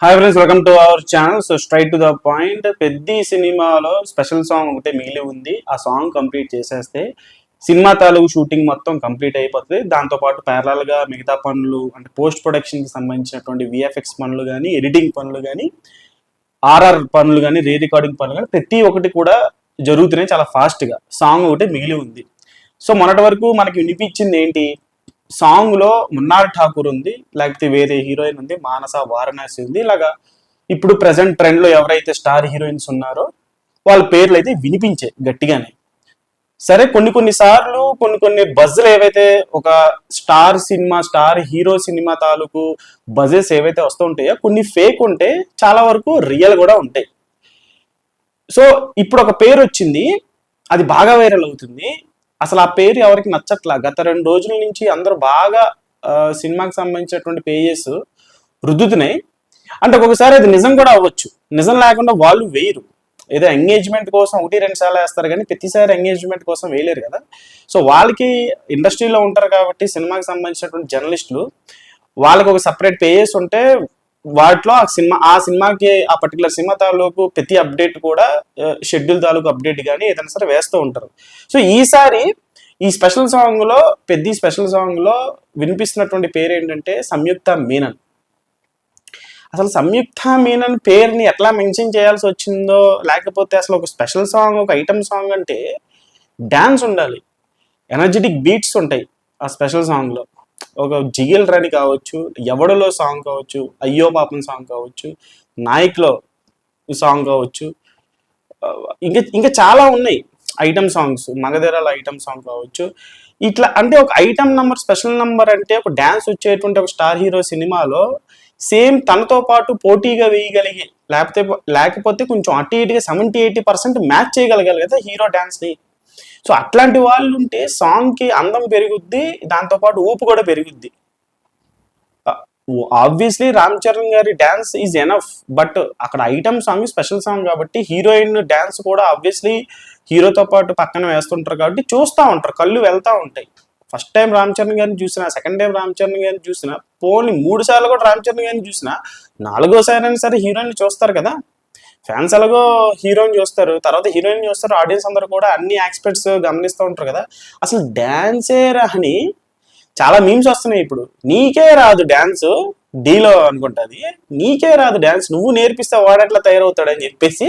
Hi friends, welcome to our channel. So straight to the point. Peddi సినిమాలో special song ఒకటే మిగిలి ఉంది. ఆ సాంగ్ కంప్లీట్ చేసేస్తే సినిమా తాలూకు షూటింగ్ మొత్తం కంప్లీట్ అయిపోతుంది. దాంతోపాటు ప్యారలల్గా మిగతా పనులు అంటే పోస్ట్ ప్రొడక్షన్కి సంబంధించినటువంటి విఎఫ్ఎక్స్ పనులు కానీ, ఎడిటింగ్ పనులు కానీ, ఆర్ఆర్ పనులు కానీ, రీ రికార్డింగ్ పనులు కానీ ప్రతి ఒక్కటి కూడా జరుగుతున్నాయి చాలా ఫాస్ట్గా. సాంగ్ ఒకటే మిగిలి ఉంది. సో మొన్నటి వరకు మనకి వినిపించింది ఏంటి? సాంగ్ లో మున్నార్ ఠాకూర్ ఉంది, లేకపోతే వేరే హీరోయిన్ ఉంది, మానస వారణాసి ఉంది. ఇలాగా ఇప్పుడు ప్రెసెంట్ ట్రెండ్ లో ఎవరైతే స్టార్ హీరోయిన్స్ ఉన్నారో వాళ్ళ పేర్లు అయితే వినిపించే గట్టిగానే. సరే, కొన్ని సార్లు కొన్ని బజ్లు ఏవైతే ఒక star cinema, star hero cinema తాలూకు బజెస్ ఏవైతే వస్తూ ఉంటాయో కొన్ని ఫేక్ ఉంటే, చాలా వరకు రియల్ కూడా ఉంటాయి. సో ఇప్పుడు ఒక పేరు వచ్చింది, అది బాగా వైరల్ అవుతుంది. అసలు ఆ పేరు ఎవరికి నచ్చట్లా. గత 2 రోజుల నుంచి అందరూ బాగా సినిమాకి సంబంధించినటువంటి పేజెస్ రుద్దుతున్నాయి. అంటే ఒక్కొక్కసారి అది నిజం కూడా అవ్వచ్చు, నిజం లేకుండా వాళ్ళు వేయరు. ఏదో ఎంగేజ్మెంట్ కోసం 1-2 సార్లు వేస్తారు కానీ ప్రతిసారి ఎంగేజ్మెంట్ కోసం వేయలేరు కదా. సో వాళ్ళకి ఇండస్ట్రీలో ఉంటారు కాబట్టి సినిమాకి సంబంధించినటువంటి జర్నలిస్టులు, వాళ్ళకి ఒక సపరేట్ పేజెస్ ఉంటే వాటిలో ఆ సినిమాకి ఆ పర్టికులర్ సినిమా తాలూకు ప్రతి అప్డేట్ కూడా షెడ్యూల్ తాలూకు అప్డేట్ కానీ ఏదైనా సరే వేస్తూ ఉంటారు. సో ఈసారి ఈ స్పెషల్ సాంగ్ లో, పెద్ద స్పెషల్ సాంగ్ లో వినిపిస్తున్నటువంటి పేరు ఏంటంటే సంయుక్త మీనన్. అసలు సంయుక్త మీనన్ పేరుని ఎట్లా మెన్షన్ చేయాల్సి వచ్చిందో, లేకపోతే అసలు ఒక స్పెషల్ సాంగ్, ఒక ఐటమ్ సాంగ్ అంటే డ్యాన్స్ ఉండాలి, ఎనర్జెటిక్ బీట్స్ ఉంటాయి ఆ స్పెషల్ సాంగ్ లో. ఒక జిగిల్ రని కావచ్చు, ఎవడలో సాంగ్ కావచ్చు, అయ్యో పాపం సాంగ్ కావచ్చు, నాయక్లో సాంగ్ కావచ్చు, ఇంకా చాలా ఉన్నాయి ఐటమ్ సాంగ్స్, మగధీరాల ఐటమ్ సాంగ్ కావచ్చు. ఇట్లా అంటే ఒక ఐటమ్ నంబర్, స్పెషల్ నంబర్ అంటే ఒక డ్యాన్స్ వచ్చేటువంటి ఒక స్టార్ హీరో సినిమాలో సేమ్ తనతో పాటు పోటీగా వేయగలిగే, లేకపోతే కొంచెం అటు ఇటుగా 70-80% మ్యాచ్ చేయగలగాలి కదా హీరో డాన్స్ని. సో అట్లాంటి వాళ్ళు ఉంటే సాంగ్కి అందం పెరుగుద్ది, దాంతోపాటు ఊపు కూడా పెరుగుద్ది. ఆబ్వియస్లీ రామ్ చరణ్ గారి డ్యాన్స్ ఈజ్ ఎనఫ్, బట్ అక్కడ ఐటమ్ సాంగ్ స్పెషల్ సాంగ్ కాబట్టి హీరోయిన్ డ్యాన్స్ కూడా ఆబ్వియస్లీ హీరోతో పాటు పక్కన వేస్తుంటారు కాబట్టి చూస్తూ ఉంటారు, కళ్ళు వెళ్తూ ఉంటాయి. ఫస్ట్ టైం రామ్ చరణ్ గారిని చూసినా, సెకండ్ టైం రామ్ చరణ్ గారిని చూసినా, పోనీ 3 సార్లు కూడా రామ్ చరణ్ గారిని చూసినా, 4గోసారి అయినా సరే హీరోయిన్ చూస్తారు కదా. ఫ్యాన్స్ ఎలాగో హీరోయిన్ చూస్తారు, తర్వాత హీరోయిన్ చూస్తారు, ఆడియన్స్ అందరూ కూడా అన్ని ఆస్పెక్ట్స్ గమనిస్తూ ఉంటారు కదా. అసలు డాన్సే రాని చాలా మీమ్స్ వస్తున్నాయి ఇప్పుడు. నీకే రాదు డాన్స్, డీలో అనుకుంటుంది, నీకే రాదు డాన్స్, నువ్వు నేర్పిస్తే వాడెట్లా తయారవుతాడని చెప్పేసి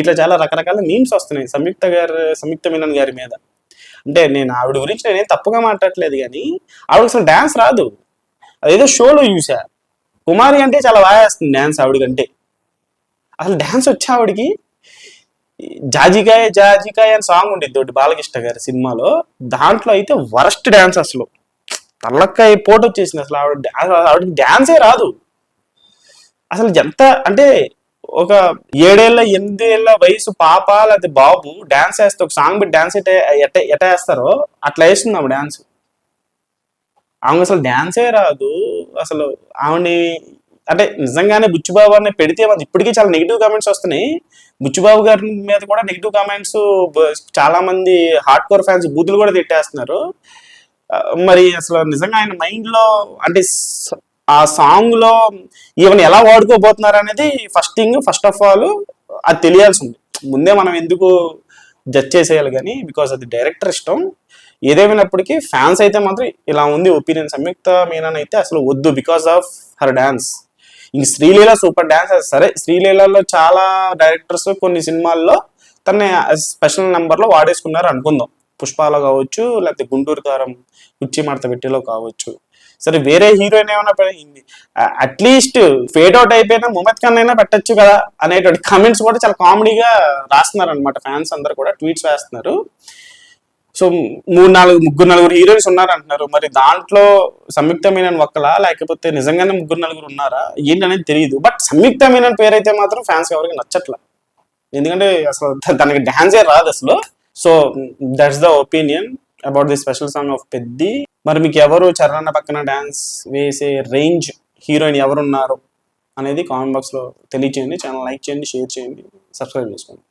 ఇట్లా చాలా రకరకాల మీమ్స్ వస్తున్నాయి సంయుక్త మీనన్ గారి మీద. అంటే నేను ఆవిడ గురించి నేనేం తప్పుగా మాట్లాడలేదు, కానీ ఆవిడకి అసలు డాన్స్ రాదు. అదేదో షోలో చూసా, కుమారి అంటే చాలా బాగా వేస్తుంది డాన్స్ ఆవిడకంటే. అసలు డాన్స్ వచ్చే ఆవిడికి జాజికాయ జాజికాయ అని సాంగ్ ఉండేది తోటి బాలకృష్ణ గారి సినిమాలో, దాంట్లో అయితే వరస్ట్ డాన్స్, అసలు తల్లకాయ పోటు వచ్చేసింది. అసలు ఆవిడకి డాన్సే రాదు. అసలు ఎంత అంటే ఒక 7-8 ఏళ్ల వయసు పాప లేకపోతే బాబు డాన్స్ వేస్తే, ఒక సాంగ్ పెట్టి డాన్స్ ఎట వేస్తారో అట్లా వేస్తుంది ఆమె డాన్స్. ఆమె అసలు డాన్సే రాదు. అసలు ఆమెని అంటే నిజంగానే బుచ్చిబాబు అని పెడితే ఇప్పటికీ చాలా నెగిటివ్ కామెంట్స్ వస్తున్నాయి. బుచ్చిబాబు గారి మీద కూడా నెగిటివ్ కామెంట్స్, చాలా మంది హార్డ్ కోర్ ఫ్యాన్స్ బూతులు కూడా తిట్టేస్తున్నారు. మరి అసలు నిజంగా ఆయన మైండ్ లో అంటే ఆ సాంగ్ లో ఈవెన్ ఎలా వాడుకోబోతున్నారు అనేది ఫస్ట్ ఆఫ్ ఆల్ అది తెలియాల్సి ఉంది. ముందే మనం ఎందుకు జడ్జ్ చేసేయాలి కానీ, బికాస్ అది డైరెక్టర్ ఇష్టం. ఏదేమైనప్పటికీ ఫ్యాన్స్ అయితే మాత్రం ఇలా ఉంది ఒపీనియన్. సంయుక్త మీనన్ అయితే అసలు వద్దు, బికాస్ ఆఫ్ హర్ డాన్స్. ఇంక శ్రీలీల సూపర్ డాన్స్. సరే, శ్రీలీలలో చాలా డైరెక్టర్స్ కొన్ని సినిమాల్లో తన స్పెషల్ నెంబర్లో వాడేసుకున్నారు అనుకుందాం. పుష్పాలో కావచ్చు, లేకపోతే గుంటూరు కారం కుర్చీ మడత పెట్టిలో కావచ్చు. సరే, వేరే హీరోయిన్ ఏమైనా అట్లీస్ట్ ఫేడ్ అవుట్ అయిపోయినా ముమ్మద్ ఖాన్ అయినా పెట్టచ్చు కదా అనేటువంటి కామెంట్స్ కూడా చాలా కామెడీగా రాస్తున్నారు అనమాట. ఫ్యాన్స్ అందరు కూడా ట్వీట్స్ వేస్తున్నారు. సో 3-4 హీరోయిన్స్ ఉన్నారంటున్నారు. మరి దాంట్లో సంయుక్త మీనన్ ఒక్కలా, లేకపోతే నిజంగానే 3-4 ఉన్నారా ఏంటనేది తెలియదు. బట్ సంయుక్త మీనన్ పేరు అయితే మాత్రం ఫ్యాన్స్ ఎవరికి నచ్చట్లా, ఎందుకంటే అసలు తనకి డాన్సే రాదు అసలు. So that's the opinion about the special song of Peddi. మరి మీకు ఎవరు చరణ్ పక్కన డాన్స్ వేసే రేంజ్ హీరోయిన్ ఎవరున్నారు అనేది కామెంట్ బాక్స్లో తెలియచేయండి. ఛానల్ లైక్ చేయండి, షేర్ చేయండి, సబ్స్క్రైబ్ చేసుకోండి.